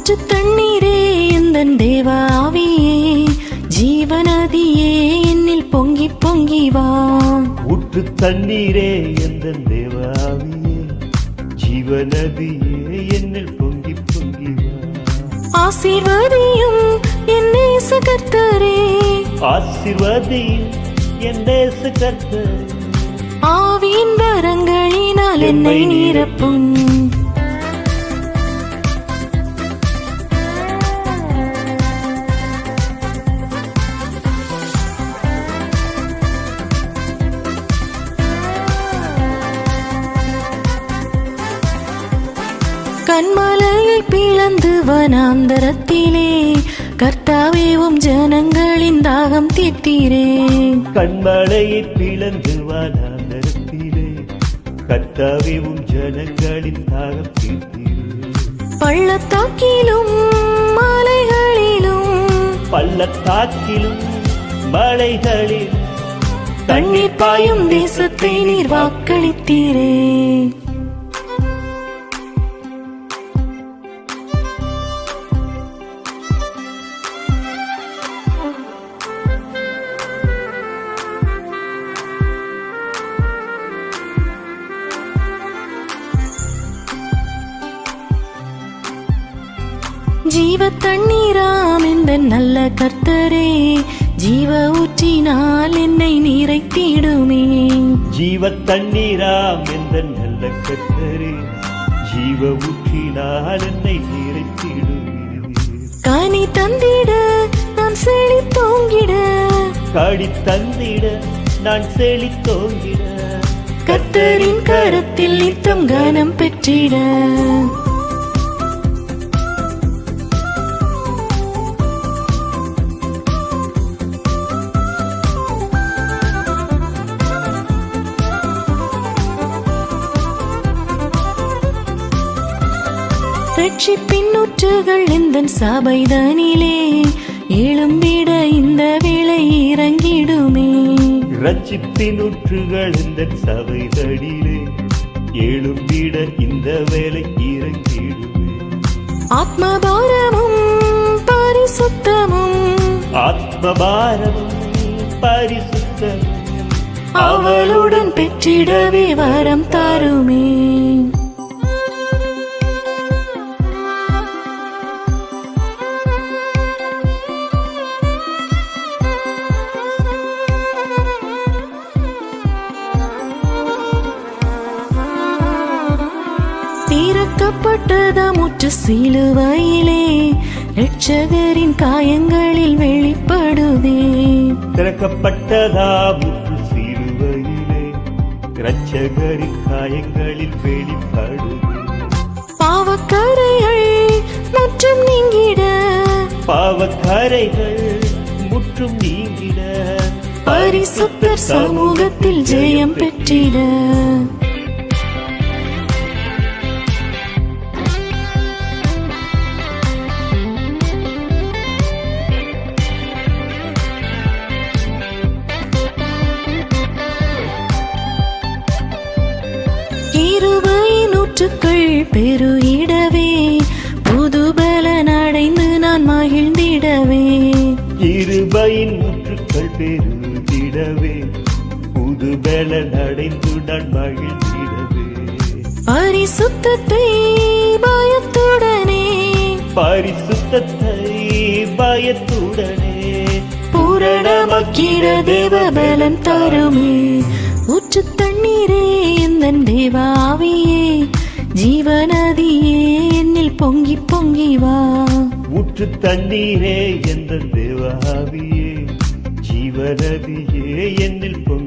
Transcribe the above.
ஊற்று தண்ணீரே எந்தன் தேவாவியே, ஜீவநதியே என்னில் பொங்கி பொங்கி வா. ஊற்று தண்ணீரே எந்தன் தேவாவியே, ஜீவநதியே என்னில் பொங்கி பொங்கி வா. ஆசீர்வதியும் என் நேச கர்த்தரே, ஆசீர்வதியும் என் நேச கர்த்தரே, ஆவியின் வரங்களினால் என்னை நிரப்பும். கண்மலையை பிளந்து வனாந்தரத்திலே, கர்த்தாவே உம் ஜனங்களின் தாகம் தீர்த்தீரே. கண்மலையை பிளந்து வனாந்தரத்திலே, கர்த்தாவே உம் ஜனங்களின் தாகம் தீர்த்தீரே. பள்ளத்தாக்கிலும் மலைகளிலும், பள்ளத்தாக்கிலும் மலைகளிலும் தண்ணீர் பாயும் தேசத்தை நீர் வாக்களித்தீரே. ஜீவ தண்ணீராம் இந்த நல்ல கர்த்தரே, ஜீவ ஊற்றினால் என்னை நிறைத்திடுமே. ஜீவ தண்ணீராம் எந்த நல்ல கர்த்தரே, ஜீவ ஊற்றினால் என்னை நிறைத்திடுமே. கனி தந்திட நான் செழித்தோங்கிட, கனி தந்திட நான் செழித்தோங்கிட, கர்த்தரின் கரத்தில் நித்தம் கனம் பெற்றிட. ரட்சிப்பின் ஊற்றுகள் எந்தன் சபைதனிலே, எழும்பிட இந்த வேளை இறங்கிடுமே. ரட்சிப்பின் ஊற்றுகள் எந்தன் சபைதனிலே, எழும்பிட இந்த வேளை இறங்கிடுமே. ஆத்மபாரமும் பரிசுத்தமும், ஆத்மபாரமும் பரிசுத்தமும் அவளுடன் பெற்றிடவே வரம் தாருமே. திறக்கப்பட்டதாம் முற்று சிலுவையிலே, இரட்சகரின் காயங்களில் வெளிப்படுவே. திறக்கப்பட்டதாம் முற்று சிலுவையிலே, இரட்சகரின் காயங்களில் வெளிப்படுவே. பாவக்கரைகள் முற்றும் நீங்கிட, பாவக்கரைகள் முற்றும் நீங்கிட, பரிசுத்தர் சமூகத்தில் ஜெயம் பெற்றிட. கிருபையின் ஊற்றுக்கள் பெருகிடவே, புதுபலன் அடைந்து நான் மகிழ்ந்திடவே. கிருபையின் ஊற்றுக்கள் பெருகிடவே, புதுபலன் அடைந்து நான் மகிழ்ந்திடவே. பரிசுத்தத்தை பயத்துடனே, பரிசுத்தத்தை பயத்துடனே பூரணமாக்கிட தேவபலன் தருமே. ஊற்று தண்ணீரே எந்தன் தேவாவியே, ஜீவநதியே என்னில் பொங்கி பொங்கி வா. ஊற்று தண்ணீரே எந்த தேவாவியே, ஜீவநதியே என்னில் பொங்கி